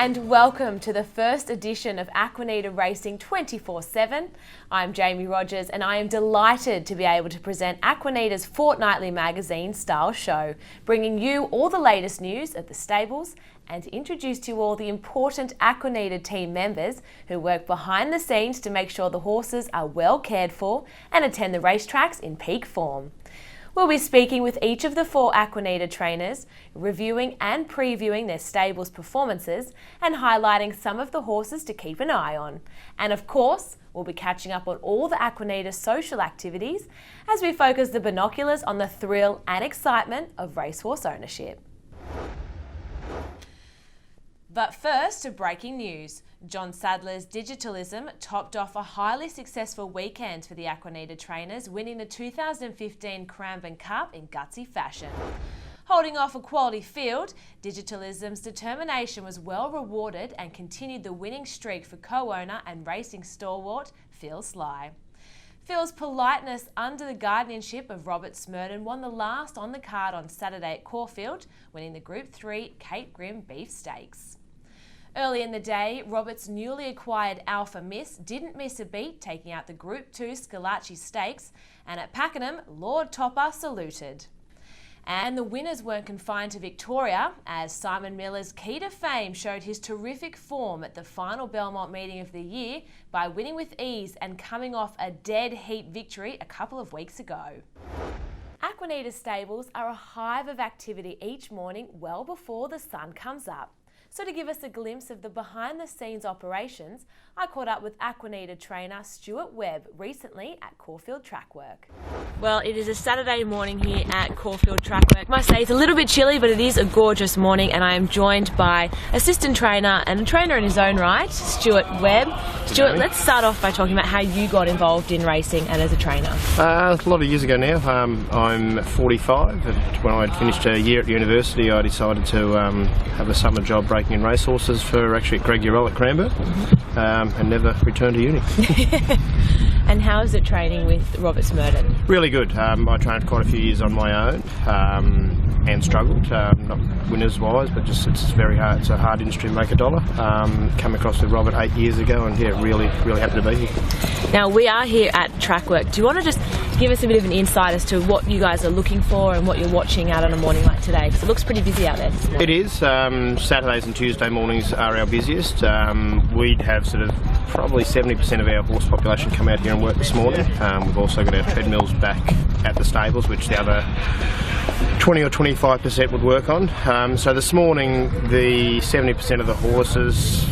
and welcome to the first edition of Aquanita Racing 24/7. I'm Jamie Rogers and I am delighted to be able to present Aquanita's Fortnightly magazine style show, bringing you all the latest news at the stables and to introduce to you all the important Aquanita team members who work behind the scenes to make sure the horses are well cared for and attend the racetracks in peak form. We'll be speaking with each of the 4 Aquanita trainers, reviewing and previewing their stables' performances and highlighting some of the horses to keep an eye on. And of course, we'll be catching up on all the Aquanita social activities as we focus the binoculars on the thrill and excitement of racehorse ownership. But first to breaking news. John Sadler's Digitalism topped off a highly successful weekend for the Aquanita trainers, winning the 2015 Cranbourne Cup in gutsy fashion. Holding off a quality field, Digitalism's determination was well rewarded and continued the winning streak for co-owner and racing stalwart Phil Sly. Phil's politeness under the guardianship of Robert Smurden won the last on the card on Saturday at Caulfield, winning the Group 3 Cape Grim Beef Stakes. Early in the day, Robert's newly acquired Alpha Miss didn't miss a beat, taking out the Group 2 Scalacci Stakes, and at Pakenham, Lord Topper saluted. And the winners weren't confined to Victoria, as Simon Miller's Key to Fame showed his terrific form at the final Belmont meeting of the year by winning with ease and coming off a dead heat victory a couple of weeks ago. Aquanita stables are a hive of activity each morning well before the sun comes up. So to give us a glimpse of the behind-the-scenes operations, I caught up with Aquanita trainer Stuart Webb recently at Caulfield Track Work. Well, it is a Saturday morning here at Caulfield Track Work. I must say it's a little bit chilly, but it is a gorgeous morning, and I am joined by assistant trainer and a trainer in his own right, Stuart Webb. Stuart, let's start off by talking about how you got involved in racing and as a trainer. A lot of years ago now. I'm 45, and when I finished a year at university, I decided to have a summer job breaking in racehorses for actually Greg Urell at Cranbourne, and never returned to uni. And how is it training with Robert Smurden? Really good. I trained quite a few years on my own and struggled, not winners-wise, but just it's very hard. It's a hard industry to make a dollar. Come across with Robert 8 years ago, and yeah, really happy to be here. Now we are here at Track Work. Do you want to just give us a bit of an insight as to what you guys are looking for and what you're watching out on a morning like today? Because it looks pretty busy out there this morning. It is. Saturdays and Tuesday mornings are our busiest. We'd have sort of probably 70% of our horse population come out here and work this morning. We've also got our treadmills back at the stables, which the other 20 or 25% would work on. So this morning, the 70% of the horses,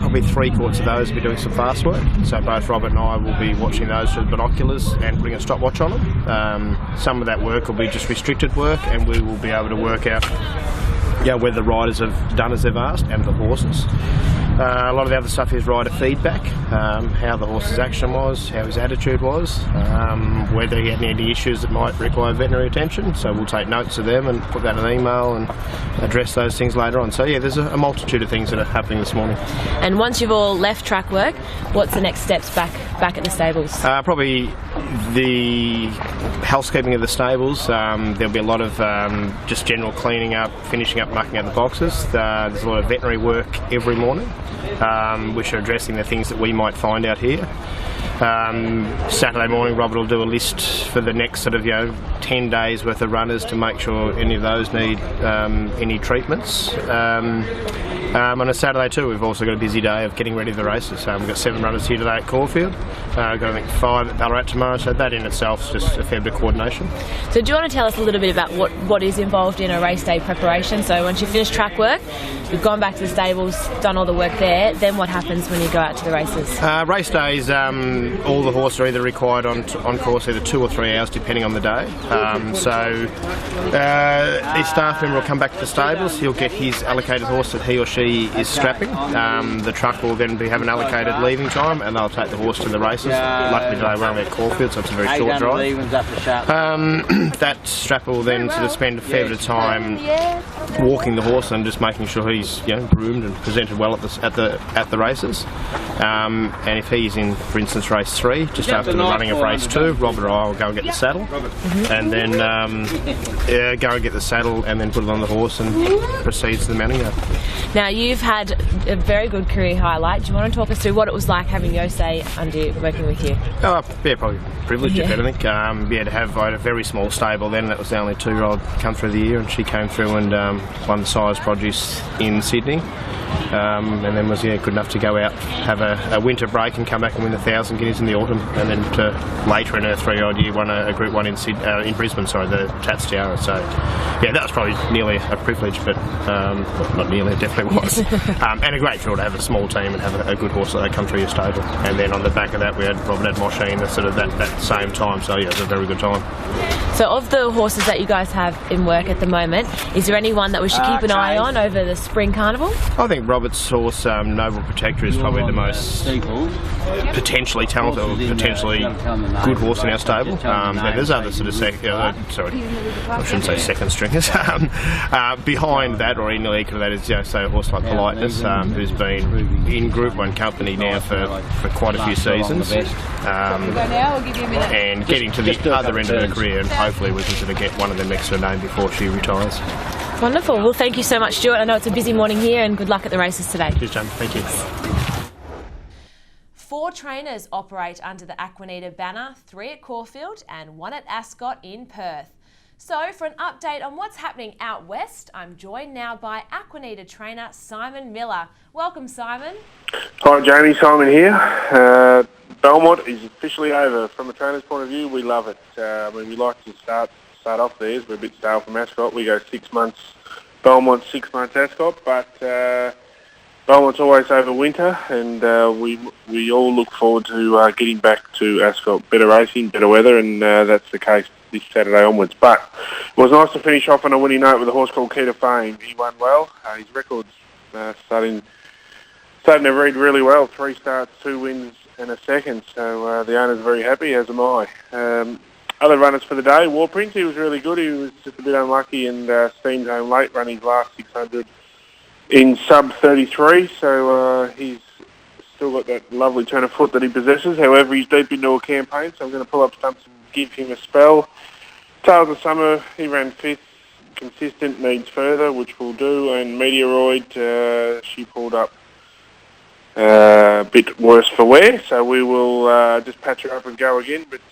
probably 3/4 of those will be doing some fast work. So both Robert and I will be watching those through the binoculars and putting a stopwatch on them. Some of that work will be just restricted work, and we will be able to work out whether the riders have done as they've asked and the horses. A lot of the other stuff is rider feedback, how the horse's action was, how his attitude was, whether he had any issues that might require veterinary attention. So we'll take notes of them and put that in an email and address those things later on. So yeah, there's a multitude of things that are happening this morning. And once you've all left Track Work, what's the next steps back at the stables? Probably the housekeeping of the stables. There'll be a lot of just general cleaning up, finishing up, mucking out the boxes. There's a lot of veterinary work every morning, which are addressing the things that we might find out here. Saturday morning, Robert will do a list for the next sort of 10 days worth of runners to make sure any of those need any treatments. On a Saturday too, we've also got a busy day of getting ready for the races. We've got 7 runners here today at Caulfield. We've got I think 5 at Ballarat tomorrow, so that in itself is just a fair bit of coordination. So do you want to tell us a little bit about what is involved in a race day preparation? So once you finish Track Work, you've gone back to the stables, done all the work there, then what happens when you go out to the races? Race days, all the horses are either required on course either 2 or 3 hours depending on the day. Each staff member will come back to the stables, he'll get his allocated horse that he or she is strapping. The truck will then have an allocated leaving time, and they'll take the horse to the races. Luckily today we're only at Caulfield, so it's a very short drive. That strapper will then sort of spend a fair bit of time walking the horse and just making sure he he's groomed and presented well at the races. And if he's in, for instance, race 3, just after the running of race 2, Robert or I will go and get the saddle, and then go and get the saddle and then put it on the horse and proceed to the mounting yard. Now, you've had a very good career highlight. Do you want to talk us through what it was like having Jose working with you? Yeah, probably privileged, if anything. I had a very small stable then. That was the only 2-year-old come through the year, and she came through and won the size produce in Sydney. And then was good enough to go out, have a winter break and come back and win the 1,000 guineas in the autumn, and then later in her 3-year-old year won a Group 1 in Brisbane, the Tats Tiara. So yeah, that was probably nearly a privilege, but not nearly, it definitely was. And a great thrill to have a small team and have a good horse that come through your stable. And then on the back of that we had Robert Mosheen that same time, so yeah, it was a very good time. So of the horses that you guys have in work at the moment, is there anyone that we should keep an eye on over the Spring Carnival? I think Robert's horse, Noble Protector, is probably the most potentially talented or potentially good horse in our stable. And there's other I shouldn't say second stringers. Behind that, or in the league of that, is say a horse like Politeness, who's been in Group 1 company now for quite a few seasons, and getting to the other end of her career, and hopefully we can get one of them next to her name before she retires. Wonderful. Well, thank you so much, Stuart. I know it's a busy morning here, and good luck at the races today. Cheers, John. Thank you. 4 trainers operate under the Aquanita banner, 3 at Caulfield and 1 at Ascot in Perth. So for an update on what's happening out west, I'm joined now by Aquanita trainer Simon Miller. Welcome, Simon. Hi Jamie, Simon here. Belmont is officially over. From a trainer's point of view, we love it. We like to start off there. We're a bit stale from Ascot. We go 6 months Belmont, 6 months Ascot, but Belmont's always over winter, and we all look forward to getting back to Ascot. Better racing, better weather, and that's the case this Saturday onwards. But it was nice to finish off on a winning note with a horse called Key to Fame. He won well. His record's starting to read really well. 3 starts, 2 wins and a second. So the owner's very happy, as am I. Other runners for the day, War Prince, he was really good. He was just a bit unlucky and steamed home late, running his last 600 in sub 33. So he's still got that lovely turn of foot that he possesses. However, he's deep into a campaign, so I'm going to pull up stumps and give him a spell. Tales of Summer, he ran 5th. Consistent needs further, which we'll do. And Meteoroid, she pulled up a bit worse for wear, so we will just patch her up and go again. But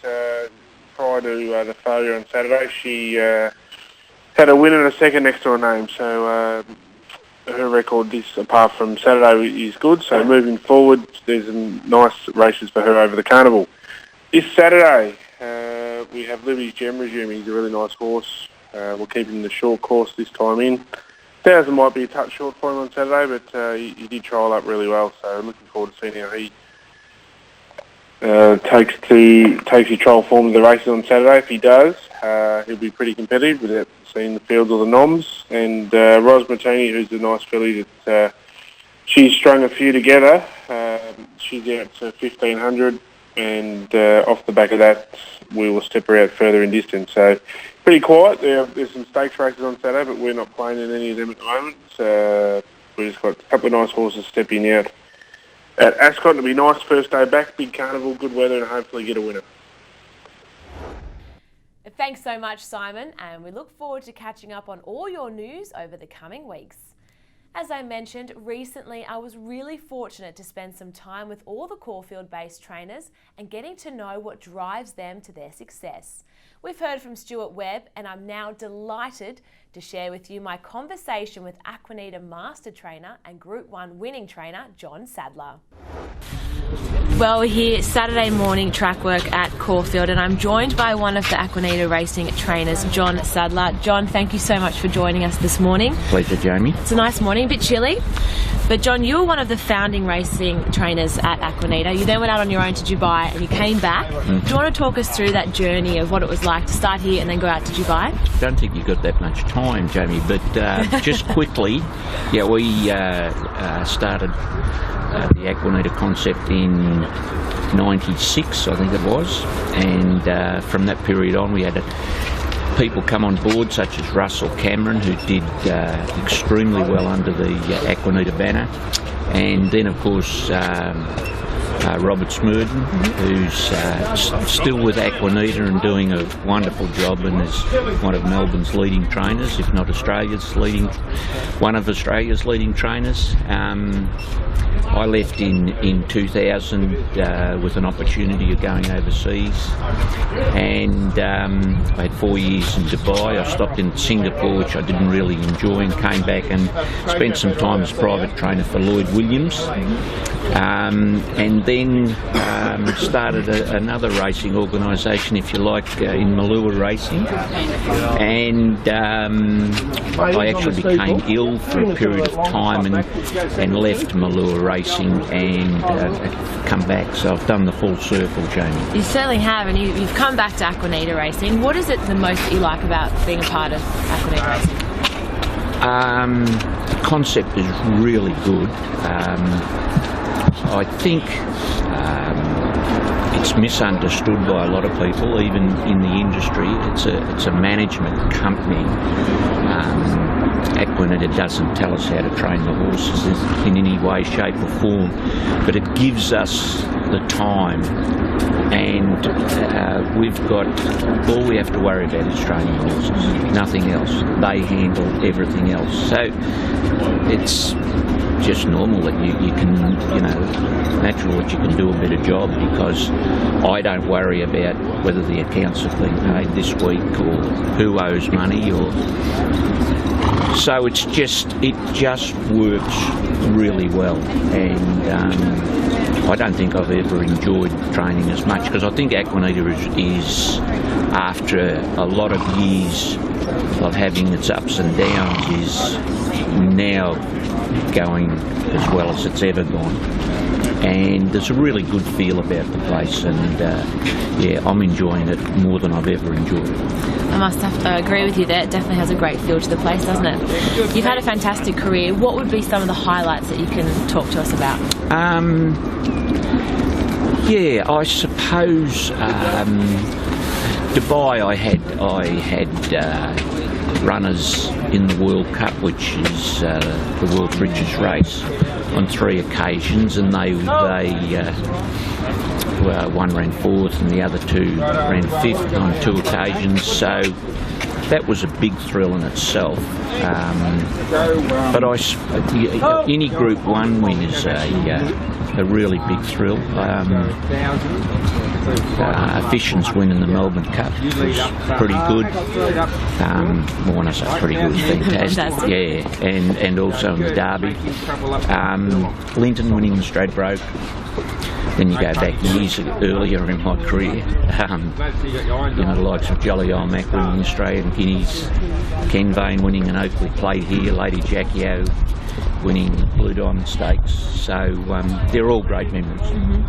prior to the failure on Saturday, she had a win and a second next to her name. So her record, apart from Saturday, is good. So moving forward, there's some nice races for her over the carnival. This Saturday, we have Liberty's Gem resuming. He's a really nice horse. We'll keep him in the short course this time in. 1,000 might be a touch short for him on Saturday, but he did trial up really well. So looking forward to seeing how he takes his trial form of the races on Saturday. If he does, he'll be pretty competitive without seeing the fields or the noms. And Ros Martini, who's a nice filly that she's strung a few together. She's out to 1,500, and off the back of that, we will step her out further in distance. So pretty quiet. There's some stakes races on Saturday, but we're not playing in any of them at the moment. We've just got a couple of nice horses stepping out at Ascot. It'll be nice first day back, big carnival, good weather, and hopefully get a winner. Thanks so much, Simon, and we look forward to catching up on all your news over the coming weeks. As I mentioned, recently I was really fortunate to spend some time with all the Caulfield-based trainers and getting to know what drives them to their success. We've heard from Stuart Webb, and I'm now delighted to share with you my conversation with Aquanita Master Trainer and Group 1 winning trainer, John Sadler. Well, we're here Saturday morning track work at Caulfield, and I'm joined by one of the Aquanita Racing trainers, John Sadler. John, thank you so much for joining us this morning. Pleasure, Jamie. It's a nice morning, a bit chilly. But John, you were one of the founding racing trainers at Aquanita. You then went out on your own to Dubai and you came back. Mm-hmm. Do you want to talk us through that journey of what it was like to start here and then go out to Dubai? I don't think you got that much time, Jamie, but just quickly, yeah, we started the Aquanita concept in 96, I think it was, and from that period on we had people come on board, such as Russell Cameron, who did extremely well under the Aquanita banner, and then of course Robert Smurden, who's still with Aquanita and doing a wonderful job, and is one of Melbourne's leading trainers, if not one of Australia's leading trainers. I left in 2000 with an opportunity of going overseas, and I had 4 years in Dubai. I stopped in Singapore, which I didn't really enjoy, and came back and spent some time as private trainer for Lloyd Williams, and then started another racing organisation, if you like, in Aquanita Racing, and I actually became ill for a period of time and left Aquanita Racing and come back. So I've done the full circle, Jamie. You certainly have, and you've come back to Aquanita Racing. What is it the most that you like about being a part of Aquanita Racing? The concept is really good. I think it's misunderstood by a lot of people, even in the industry. It's a management company. Aquanita doesn't tell us how to train the horses in any way, shape or form, but it gives us the time, and all we have to worry about is training the horses, nothing else. They handle everything else. So it's just normal that you can, natural that you can do a better job, because I don't worry about whether the accounts have been paid this week or who owes money, or so it just works really well, and I don't think I've ever enjoyed training as much, because I think Aquanita is after a lot of years of having its ups and downs, is now going as well as it's ever gone, and there's a really good feel about the place, and I'm enjoying it more than I've ever enjoyed it. I must have to agree with you there. It definitely has a great feel to the place, doesn't it? You've had a fantastic career. What would be some of the highlights that you can talk to us about? I suppose Dubai, I had runners in the World Cup, which is the world's richest race, on 3 occasions, and one ran 4th and the other 2 ran 5th on 2 occasions, so that was a big thrill in itself. But any Group 1 win is a really big thrill. Efficient's winning the Melbourne Cup was pretty good. When I say pretty good, fantastic. Yeah, and also in the Derby. Linton winning the Stradbroke. Then you go back years earlier in my career, the likes of Jolly Old Mac winning Australian Guineas, Ken Vane winning an Oakley Plate here, Lady Jackie O winning the Blue Diamond Stakes. So they're all great memories. Mm-hmm.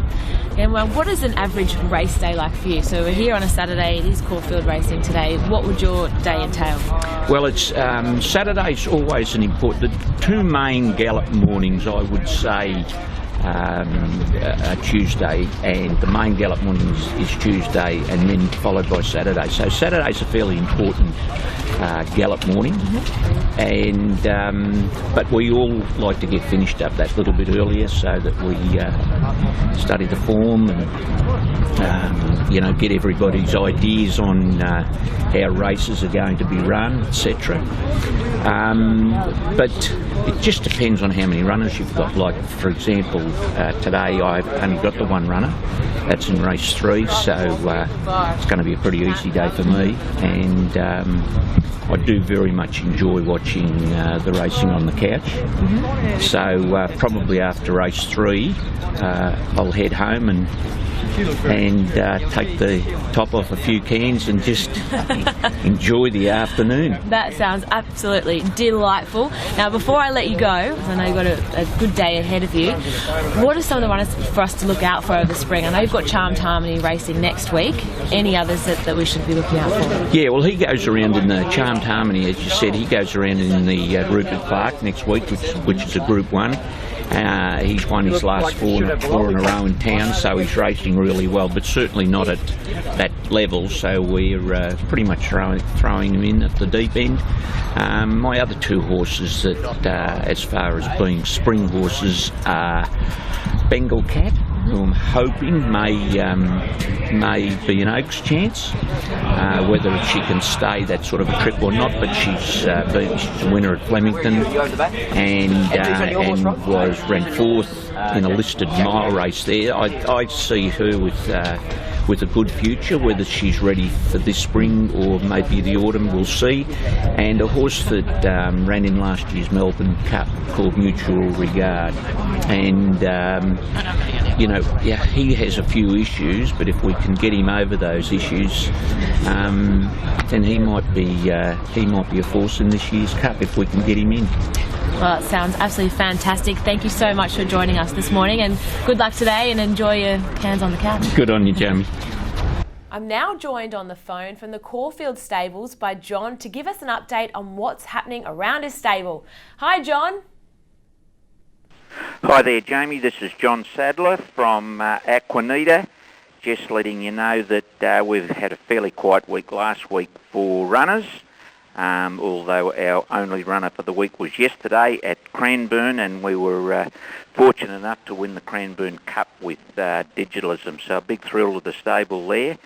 And what is an average race day like for you? So we're here on a Saturday, it is Caulfield Racing today. What would your day entail? Well, it's Saturday's always an important. The 2 main gallop mornings, I would say, Tuesday, and the main gallop morning is Tuesday, and then followed by Saturday. So Saturday's a fairly important gallop morning, and but we all like to get finished up that little bit earlier, so that we study the form and get everybody's ideas on how races are going to be run, etc. But it just depends on how many runners you've got. Like, for example, today I've only got the 1 runner. That's in race 3, so it's going to be a pretty easy day for me, and I do very much enjoy watching the racing on the couch. So probably after race 3 I'll head home and take the top off a few cans and just enjoy the afternoon. That sounds absolutely delightful. Now, before I let you go, because I know you've got a good day ahead of you, what are some of the runners for us to look out for over the spring? I know you've got Charmed Harmony racing next week. Any others that we should be looking out for? Yeah, well, he goes around in the Charmed Harmony, as you said. He goes around in the Rupert Park next week, which is a Group 1. He's won his last four in a row in town, so he's racing really well, but certainly not at that level, so we're pretty much throwing him in at the deep end. My other two horses that, as far as being spring horses, are Bengal Cat, who I'm hoping may be an Oaks chance. Whether she can stay that sort of a trip or not, but she's a winner at Flemington and was ranked 4th in a listed mile race there. I see her with a good future. Whether she's ready for this spring or maybe the autumn, we'll see. And a horse that ran in last year's Melbourne Cup called Mutual Regard. And he has a few issues, but if we can get him over those issues, then he might be a force in this year's Cup if we can get him in. Well, it sounds absolutely fantastic. Thank you so much for joining us this morning, and good luck today, and enjoy your hands on the couch. Good on you, Jamie. I'm now joined on the phone from the Caulfield Stables by John to give us an update on what's happening around his stable. Hi, John. Hi there, Jamie. This is John Sadler from Aquanita. Just letting you know that we've had a fairly quiet week last week for runners, although our only runner for the week was yesterday at Cranbourne, and we were fortunate enough to win the Cranbourne Cup with Digitalism. So a big thrill to the stable there.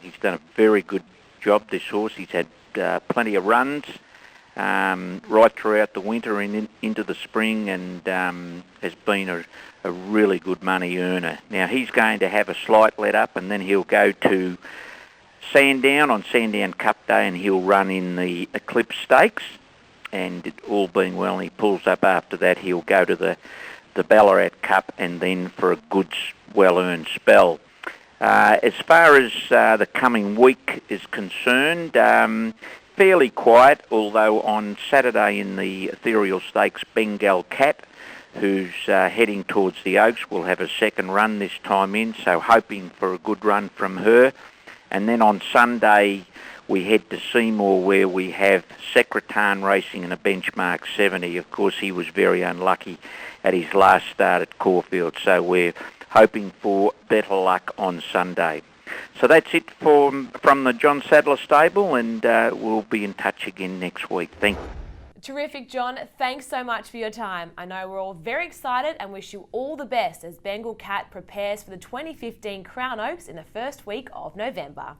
He's done a very good job, this horse. He's had plenty of runs right throughout the winter and into the spring, and has been a really good money earner. Now he's going to have a slight let up, and then he'll go to Sandown on Sandown Cup Day, and he'll run in the Eclipse Stakes, and it all being well, and he pulls up after that, he'll go to the Ballarat Cup, and then for a good, well-earned spell. As far as the coming week is concerned, fairly quiet, although on Saturday in the Ethereal Stakes, Bengal Cat, who's heading towards the Oaks, will have a second run this time in, so hoping for a good run from her. And then on Sunday, we head to Seymour, where we have Secretan racing in a benchmark 70. Of course, he was very unlucky at his last start at Caulfield, so we're hoping for better luck on Sunday. So that's it from the John Sadler stable, and we'll be in touch again next week. Thank you. Terrific, John. Thanks so much for your time. I know we're all very excited and wish you all the best as Bengal Cat prepares for the 2015 Crown Oaks in the first week of November.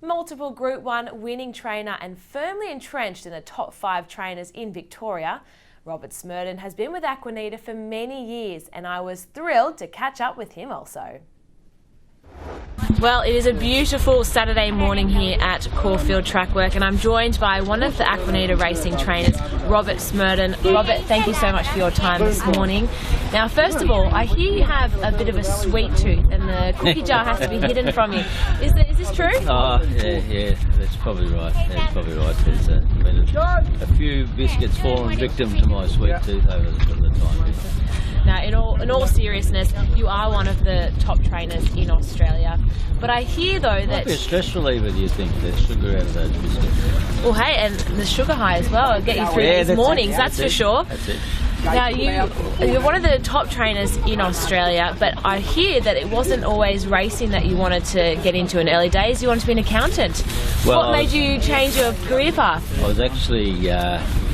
Multiple Group 1 winning trainer and firmly entrenched in the top 5 trainers in Victoria, Robert Smurden has been with Aquanita for many years, and I was thrilled to catch up with him also. Well, it is a beautiful Saturday morning here at Caulfield Trackwork, and I'm joined by one of the Aquanita Racing trainers, Robert Smurden. Robert, thank you so much for your time this morning. Now, first of all, I hear you have a bit of a sweet tooth, and the cookie jar has to be hidden from you. Is this true? Oh, yeah, that's probably right. That's probably right. There's been a few biscuits fallen victim to my sweet tooth over the time. Now, in all seriousness, you are one of the top trainers in Australia. But I hear, though, that... Might be a stress reliever, do you think, the sugar out of those biscuits? Well, hey, and the sugar high as well. It'll get you through these mornings, that's for sure. That's it. Now, you're one of the top trainers in Australia, but I hear that it wasn't always racing that you wanted to get into in early days. You wanted to be an accountant. Well, what made you change your career path? I was actually...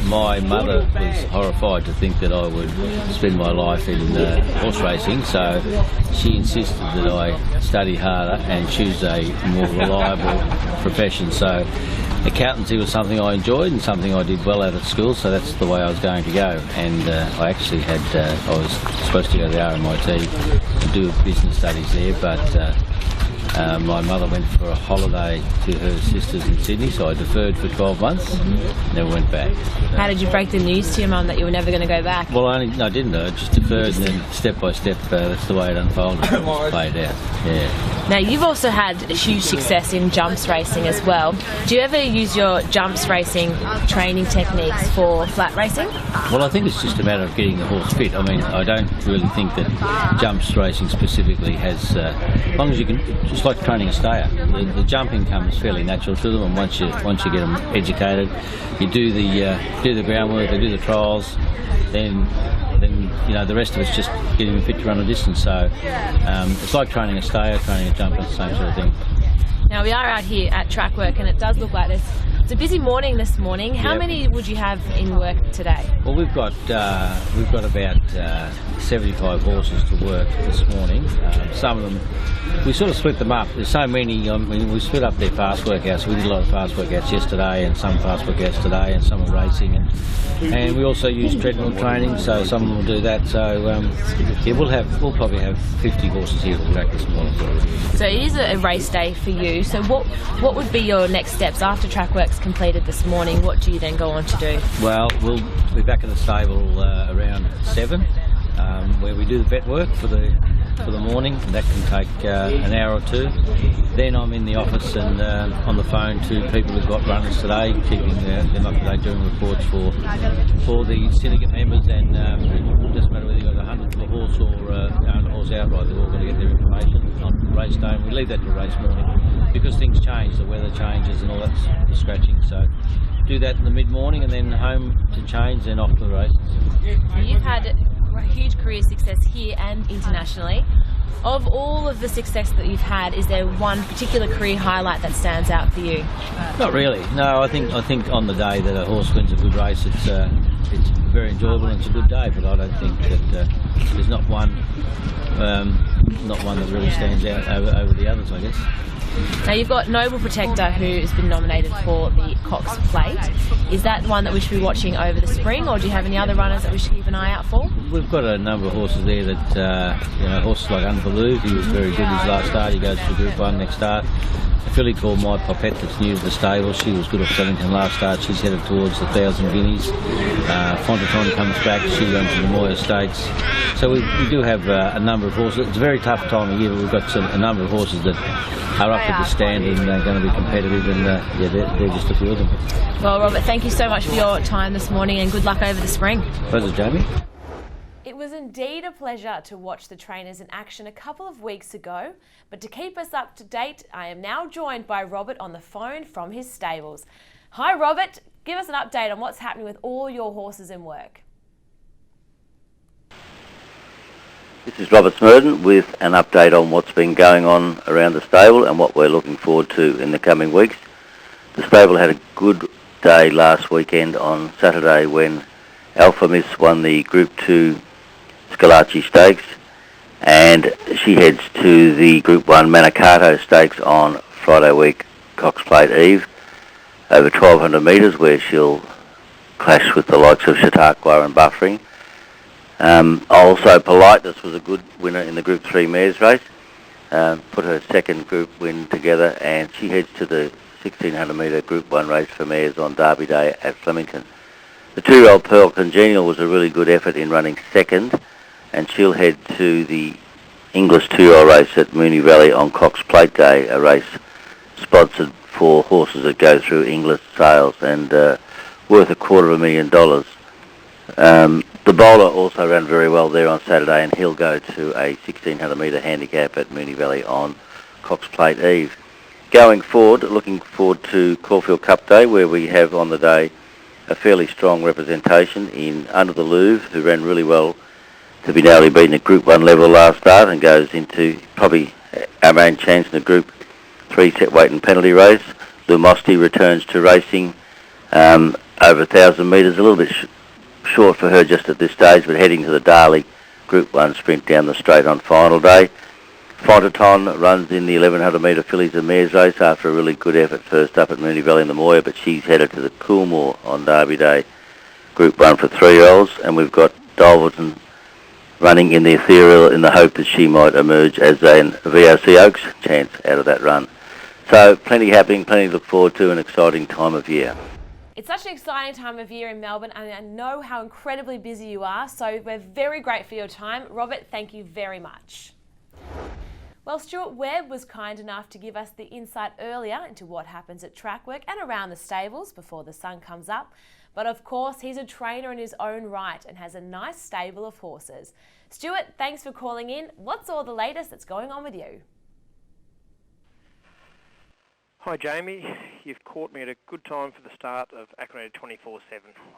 my mother was horrified to think that I would spend my life in horse racing, so she insisted that I study harder and choose a more reliable profession. So accountancy was something I enjoyed and something I did well at school, so that's the way I was going to go. And I actually I was supposed to go to the RMIT and do business studies there, but my mother went for a holiday to her sisters in Sydney, so I deferred for 12 months, never went back. How did you break the news to your mum that you were never going to go back? Well, I didn't. I just deferred, and then step by step, that's the way it unfolded. It was played out, yeah. Now, you've also had huge success in jumps racing as well. Do you ever use your jumps racing training techniques for flat racing? Well, I think it's just a matter of getting the horse fit. I mean, I don't really think that jumps racing specifically has, as long as you can, just like training a stayer, the jumping comes fairly natural to them, and once you get them educated, you do the groundwork, they do the trials, then the rest of it's just getting them fit to run a distance. So it's like training a stayer, training a jumper, the same sort of thing. Now we are out here at track work, and it does look like it's a busy morning this morning. How many would you have in work today? Well, we've got about 75 horses to work this morning. Some of them, we sort of split them up. There's so many. We split up their fast workouts. We did a lot of fast workouts yesterday, and some fast workouts today, and some are racing, and we also use treadmill training. So some of them will do that. So we'll probably have 50 horses here at the track this morning. So it is a race day for you. So what would be your next steps after track work's completed this morning? What do you then go on to do? Well, we'll be back at the stable around 7, where we do the vet work for the morning. That can take an hour or two. Then I'm in the office and on the phone to people who've got runners today, keeping them up to date, doing reports for the syndicate members, and it doesn't matter whether you've got 100 for a horse or own a horse outright, they've all got to get their information on race day, and we leave that to race morning because things change, the weather changes and all that scratching. So do that in the mid-morning and then home to change, then off to the race. You've had huge career success here and internationally. Of all of the success that you've had, is there one particular career highlight that stands out for you? Not really. No, I think on the day that a horse wins a good race, it's very enjoyable and it's a good day. But I don't think that there's not one that really stands out over the others, I guess. Now you've got Noble Protector, who has been nominated for the Cox Plate. Is that one that we should be watching over the spring, or do you have any other runners that we should keep an eye out for? We've got a number of horses there that, horses like Unbelieved, he was very good his last start, he goes to Group 1 next start. A filly called My Popette that's new to the stable, she was good off Flemington last start, she's headed towards the 1,000 guineas. Fontaton comes back, she runs in the Moya Stakes. So we do have a number of horses. It's a very tough time of year, but we've got a number of horses that are up at the standard and going to be competitive, and they're just a few of them. Well, Robert, thank you so much for your time this morning, and good luck over the spring. Pleasure, Jamie. It was indeed a pleasure to watch the trainers in action a couple of weeks ago, but to keep us up to date, I am now joined by Robert on the phone from his stables. Hi Robert, give us an update on what's happening with all your horses in work. This is Robert Smurden with an update on what's been going on around the stable and what we're looking forward to in the coming weeks. The stable had a good day last weekend on Saturday when Alpha Miss won the Group 2 Scalacci Stakes, and she heads to the Group 1 Manicato Stakes on Friday week, Cox Plate Eve, over 1,200 metres, where she'll clash with the likes of Chautauqua and Buffering. Also, Politeness was a good winner in the Group 3 Mares race, put her second group win together, and she heads to the 1,600 metre Group 1 race for mares on Derby Day at Flemington. The 2-year-old Pearl Congenial was a really good effort in running second, and she'll head to the English 2-year-old race at Moonee Valley on Cox Plate Day, a race sponsored for horses that go through English sales and worth $250,000. The bowler also ran very well there on Saturday, and he'll go to a 1,600 metre handicap at Moonee Valley on Cox Plate Eve. Going forward, looking forward to Caulfield Cup Day, where we have on the day a fairly strong representation in Under the Louvre, who ran really well to be narrowly beaten at Group 1 level last start and goes into probably our main chance in the Group 3 set weight and penalty race. Lumosity returns to racing over 1,000 metres, a little bit short for her just at this stage, but heading to the Darley Group 1 sprint down the straight on final day. Fontaton runs in the 1,100 metre fillies and mares race after a really good effort first up at Moonee Valley in the Moya, but she's headed to the Coolmore on Derby Day Group 1 for 3-year-olds, and we've got Dolverton running in the Ethereal in the hope that she might emerge as a VOC Oaks chance out of that run. So plenty happening, plenty to look forward to, an exciting time of year. It's such an exciting time of year in Melbourne, and I know how incredibly busy you are, so we're very grateful for your time. Robert, thank you very much. Well, Stuart Webb was kind enough to give us the insight earlier into what happens at track work and around the stables before the sun comes up. But of course, he's a trainer in his own right and has a nice stable of horses. Stuart, thanks for calling in. What's all the latest that's going on with you? Hi Jamie, you've caught me at a good time for the start of Aquanita 24/7.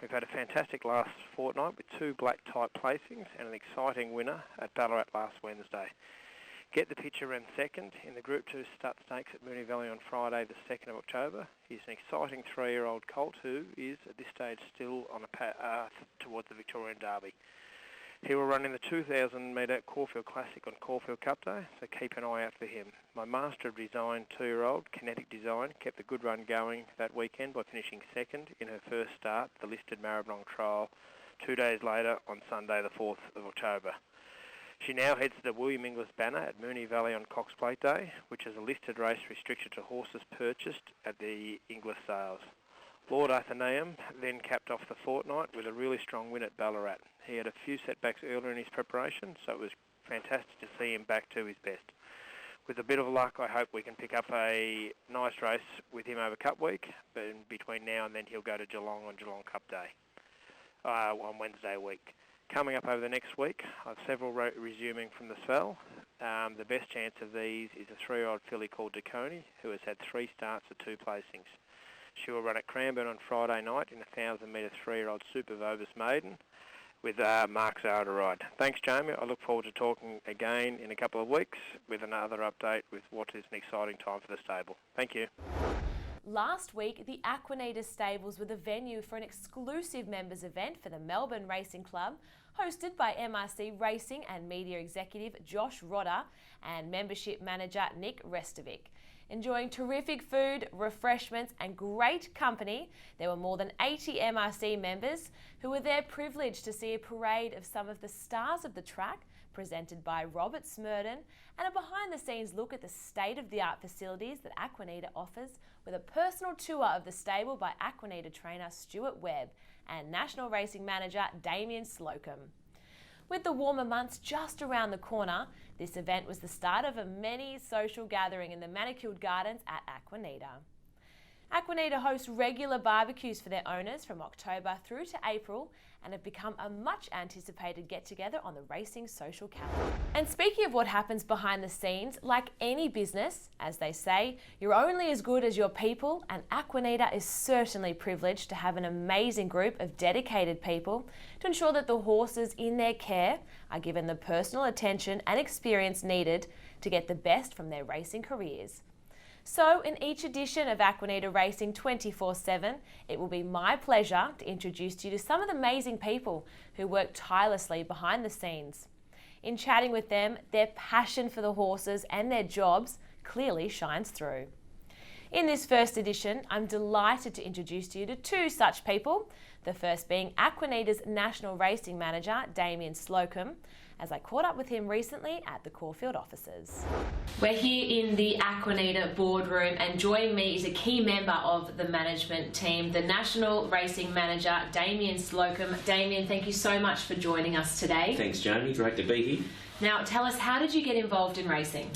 We've had a fantastic last fortnight with 2 black type placings and an exciting winner at Ballarat last Wednesday. Get the Picture ran second in the Group 2 stud stakes at Moonee Valley on Friday the 2nd of October. He's an exciting 3-year-old colt who is at this stage still on a path towards the Victorian Derby. He will run in the 2,000 metre Caulfield Classic on Caulfield Cup Day, so keep an eye out for him. My Master of Design 2-year-old, Kinetic Design, kept a good run going that weekend by finishing second in her first start, the listed Maribyrnong Trial, 2 days later on Sunday the 4th of October. She now heads to the William Inglis banner at Moonee Valley on Cox Plate Day, which is a listed race restricted to horses purchased at the Inglis sales. Lord Athenaeum then capped off the fortnight with a really strong win at Ballarat. He had a few setbacks earlier in his preparation, so it was fantastic to see him back to his best. With a bit of luck, I hope we can pick up a nice race with him over Cup Week, but in between now and then he'll go to Geelong on Geelong Cup Day on Wednesday week. Coming up over the next week, I have several resuming from the spell. The best chance of these is a 3-year-old filly called Deconi, who has had 3 starts at 2 placings. She will run at Cranbourne on Friday night in a 1,000 metre 3-year-old Super Vobis maiden with Mark Zara to ride. Thanks, Jamie. I look forward to talking again in a couple of weeks with another update with what is an exciting time for the stable. Thank you. Last week, the Aquanita stables were the venue for an exclusive members event for the Melbourne Racing Club, hosted by MRC Racing and Media Executive Josh Rodder and Membership Manager Nick Restovic. Enjoying terrific food, refreshments and great company, there were more than 80 MRC members who were there privileged to see a parade of some of the stars of the track presented by Robert Smurden and a behind-the-scenes look at the state-of-the-art facilities that Aquanita offers with a personal tour of the stable by Aquanita trainer Stuart Webb and National Racing Manager Damien Slocum. With the warmer months just around the corner, this event was the start of a mini social gathering in the manicured gardens at Aquanita. Aquanita hosts regular barbecues for their owners from October through to April and have become a much anticipated get-together on the racing social calendar. And speaking of what happens behind the scenes, like any business, as they say, you're only as good as your people, and Aquanita is certainly privileged to have an amazing group of dedicated people to ensure that the horses in their care are given the personal attention and experience needed to get the best from their racing careers. So in each edition of Aquanita Racing 24/7, it will be my pleasure to introduce you to some of the amazing people who work tirelessly behind the scenes. In chatting with them, their passion for the horses and their jobs clearly shines through. In this first edition, I'm delighted to introduce you to 2 such people, the first being Aquanita's National Racing Manager, Damien Slocum, as I caught up with him recently at the Caulfield offices. We're here in the Aquanita boardroom and joining me is a key member of the management team, the National Racing Manager, Damien Slocum. Damien, thank you so much for joining us today. Thanks, Jamie. Great to be here. Now, tell us, how did you get involved in racing?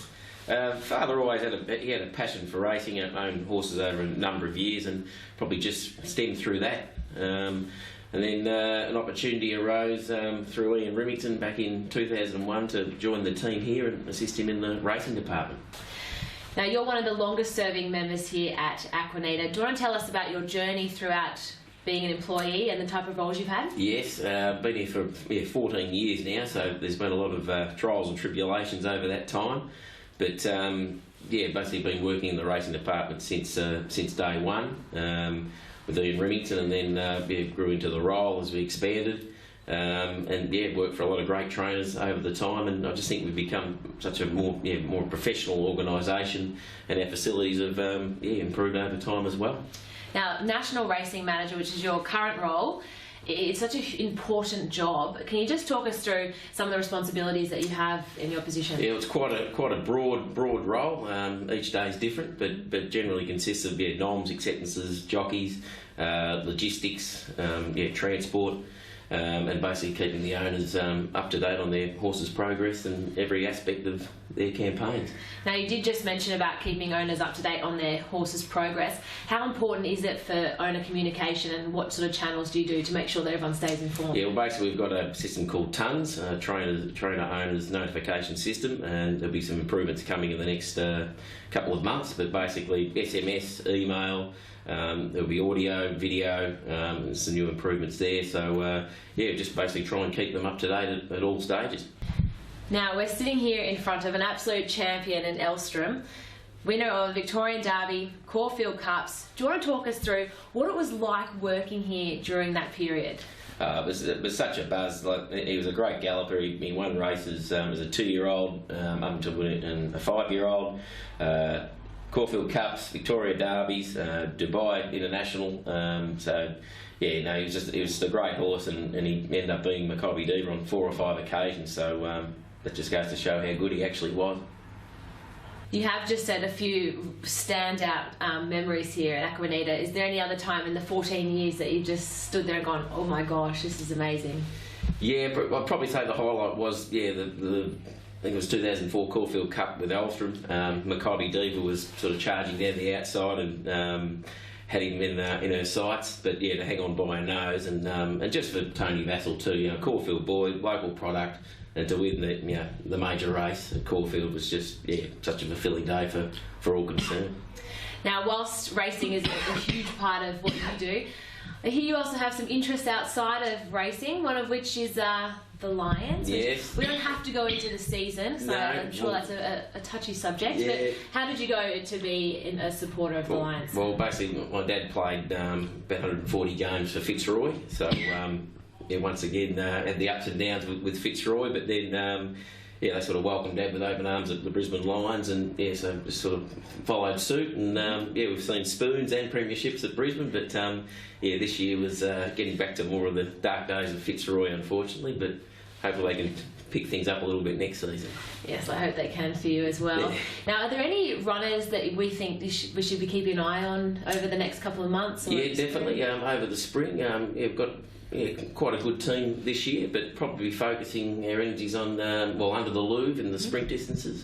Father always had a passion for racing and owned horses over a number of years, and probably just stemmed through that. And then an opportunity arose through Ian Remington back in 2001 to join the team here and assist him in the racing department. Now, you're one of the longest serving members here at Aquanita. Do you want to tell us about your journey throughout being an employee and the type of roles you've had? Yes, been here for 14 years now, so there's been a lot of trials and tribulations over that time. But basically been working in the racing department since day one with Ian Remington, and then grew into the role as we expanded, and worked for a lot of great trainers over the time. And I just think we've become such a more professional organisation, and our facilities have improved over time as well. Now, National Racing Manager, which is your current role, it's such an important job. Can you just talk us through some of the responsibilities that you have in your position? Yeah, it's quite a broad role. Each day is different, but generally consists of noms, acceptances, jockeys, logistics, transport, and basically keeping the owners up to date on their horses' progress and every aspect of campaigns. Now, you did just mention about keeping owners up to date on their horses' progress. How important is it for owner communication, and what sort of channels do you do to make sure that everyone stays informed? Yeah, well, basically we've got a system called TONS, trainer owners notification system, and there'll be some improvements coming in the next couple of months. But basically, SMS, email. There'll be audio, video, some new improvements there. So yeah, just basically try and keep them up to date at all stages. Now, we're sitting here in front of an absolute champion in Elstrom, winner of Victorian Derby, Caulfield Cups. Do you want to talk us through what it was like working here during that period? It was such a buzz. Like, he was a great galloper. He won races as a 2-year-old, up until a 5-year-old. Caulfield Cups, Victoria Derbies, Dubai International. So yeah, no, he was just a great horse, and he ended up being Maccabi Diva on 4 or 5 occasions. So that just goes to show how good he actually was. You have just said a few standout memories here at Aquanita. Is there any other time in the 14 years that you've just stood there and gone, oh my gosh, this is amazing? Yeah, I'd probably say the highlight was, I think it was 2004 Caulfield Cup with Elstrom. Maccabi Diva was sort of charging down the outside and had him in her sights, but yeah, to hang on by her nose, and just for Tony Vassell too, Caulfield boy, local product, and to win the major race at Caulfield was just such a fulfilling day for all concerned. Now, whilst racing is a huge part of what you do, I hear you also have some interests outside of racing, one of which is the Lions. Yes. We don't have to go into the season, so I'm sure that's a touchy subject, but how did you go to be a supporter of the Lions? Well, basically, my dad played about 140 games for Fitzroy, so once again, had the ups and downs with Fitzroy, but then they sort of welcomed Dad with open arms at the Brisbane Lions, and so just sort of followed suit, and we've seen spoons and premierships at Brisbane, but this year was getting back to more of the dark days of Fitzroy, unfortunately, but hopefully they can pick things up a little bit next season. Yes, I hope they can for you as well. Yeah. Now, are there any runners that we think we should be keeping an eye on over the next couple of months? Yeah, definitely. Over the spring, we've got quite a good team this year, but probably focusing our energies on, under the Louvre in the sprint distances.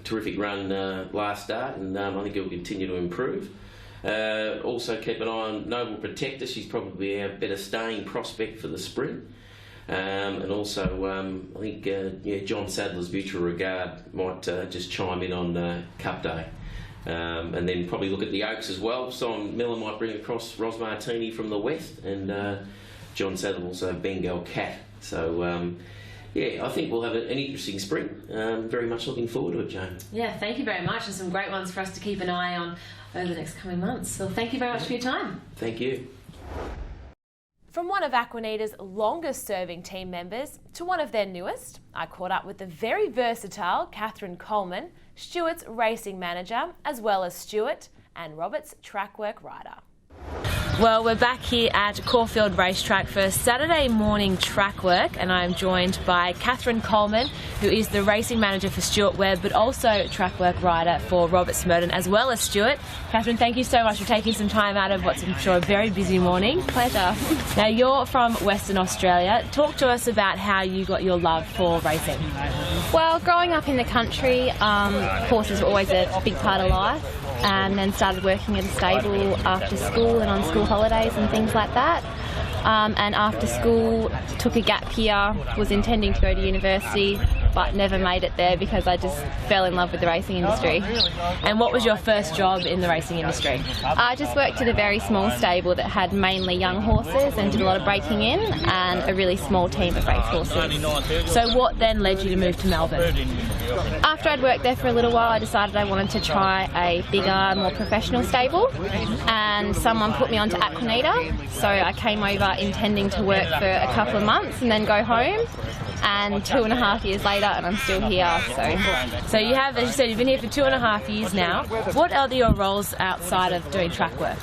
Terrific run last start, and I think it'll continue to improve. Also keep an eye on Noble Protector. She's probably our better staying prospect for the sprint. And also, I think John Sadler's Mutual Regard might just chime in on Cup Day. And then probably look at the Oaks as well. Simon Miller might bring across Ros Martini from the west, and John Sadler also Bengal Cat. So I think we'll have an interesting spring. Very much looking forward to it, Jane. Yeah, thank you very much, and some great ones for us to keep an eye on over the next coming months. So thank you very much for your time. Thank you. From one of Aquanita's longest serving team members to one of their newest, I caught up with the very versatile Catherine Coleman, Stuart's racing manager, as well as Stuart and Robert's track work rider. Well, we're back here at Caulfield Racetrack for Saturday morning track work, and I'm joined by Catherine Coleman, who is the racing manager for Stuart Webb, but also track work rider for Robert Smurden, as well as Stuart. Catherine, thank you so much for taking some time out of what's, I'm sure, a very busy morning. Pleasure. Now, you're from Western Australia. Talk to us about how you got your love for racing. Well, growing up in the country, horses were always a big part of life. And then started working at a stable after school and on school holidays and things like that. And after school, took a gap year, was intending to go to university, but never made it there because I just fell in love with the racing industry. And what was your first job in the racing industry? I just worked at a very small stable that had mainly young horses and did a lot of breaking in, and a really small team of racehorses. So what then led you to move to Melbourne? After I'd worked there for a little while, I decided I wanted to try a bigger, more professional stable, and someone put me onto Aquanita, so I came over intending to work for a couple of months and then go home, and 2.5 years later and I'm still here. So you have, as you said, you've been here for 2.5 years now. What are your roles outside of doing track work?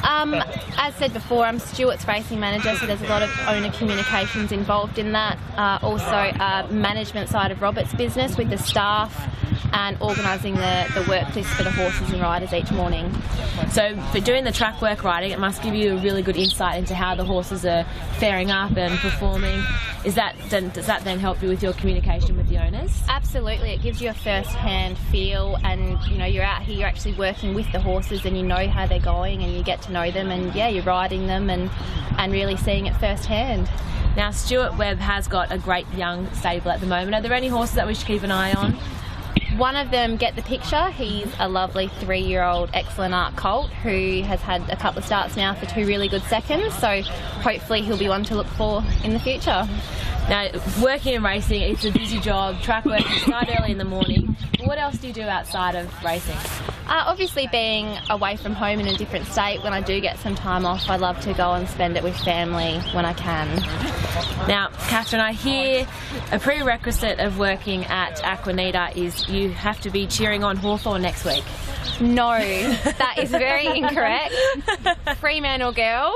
As said before, I'm Stuart's racing manager, so there's a lot of owner communications involved in that. Also, management side of Robert's business with the staff, and organising the work list for the horses and riders each morning. So for doing the track work riding, it must give you a really good insight into how the horses are faring up and performing. Does that then help you with your communication with the owners? Absolutely, it gives you a first-hand feel, and you're out here, you're actually working with the horses, and you know how they're going, and you get to know them, and you're riding them and really seeing it firsthand. Now, Stuart Webb has got a great young stable at the moment. Are there any horses that we should keep an eye on? One of them, Get the Picture. He's a lovely 3-year-old excellent art colt who has had a couple of starts now for 2 really good seconds, so hopefully he'll be one to look for in the future. Now, working in racing, it's a busy job. Track work, you start early in the morning. What else do you do outside of racing? Obviously, being away from home in a different state, when I do get some time off, I love to go and spend it with family when I can. Now, Catherine, I hear a prerequisite of working at Aquanita is you have to be cheering on Hawthorn next week. No, that is very incorrect. Free man or girl.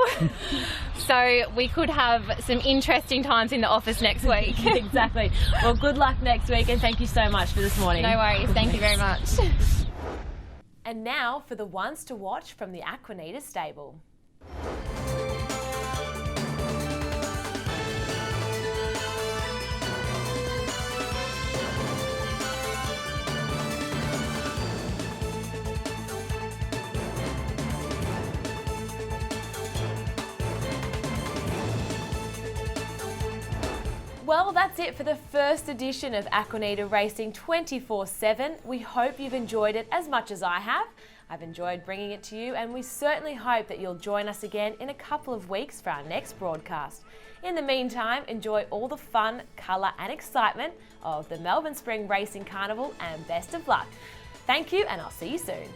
So we could have some interesting times in the office next week. Exactly. Well, good luck next week, and thank you so much for this morning. No worries. Thank you very much. And now for the ones to watch from the Aquanita stable. Well, that's it for the first edition of Aquanita Racing 24/7. We hope you've enjoyed it as much as I have. I've enjoyed bringing it to you, and we certainly hope that you'll join us again in a couple of weeks for our next broadcast. In the meantime, enjoy all the fun, colour and excitement of the Melbourne Spring Racing Carnival, and best of luck. Thank you, and I'll see you soon.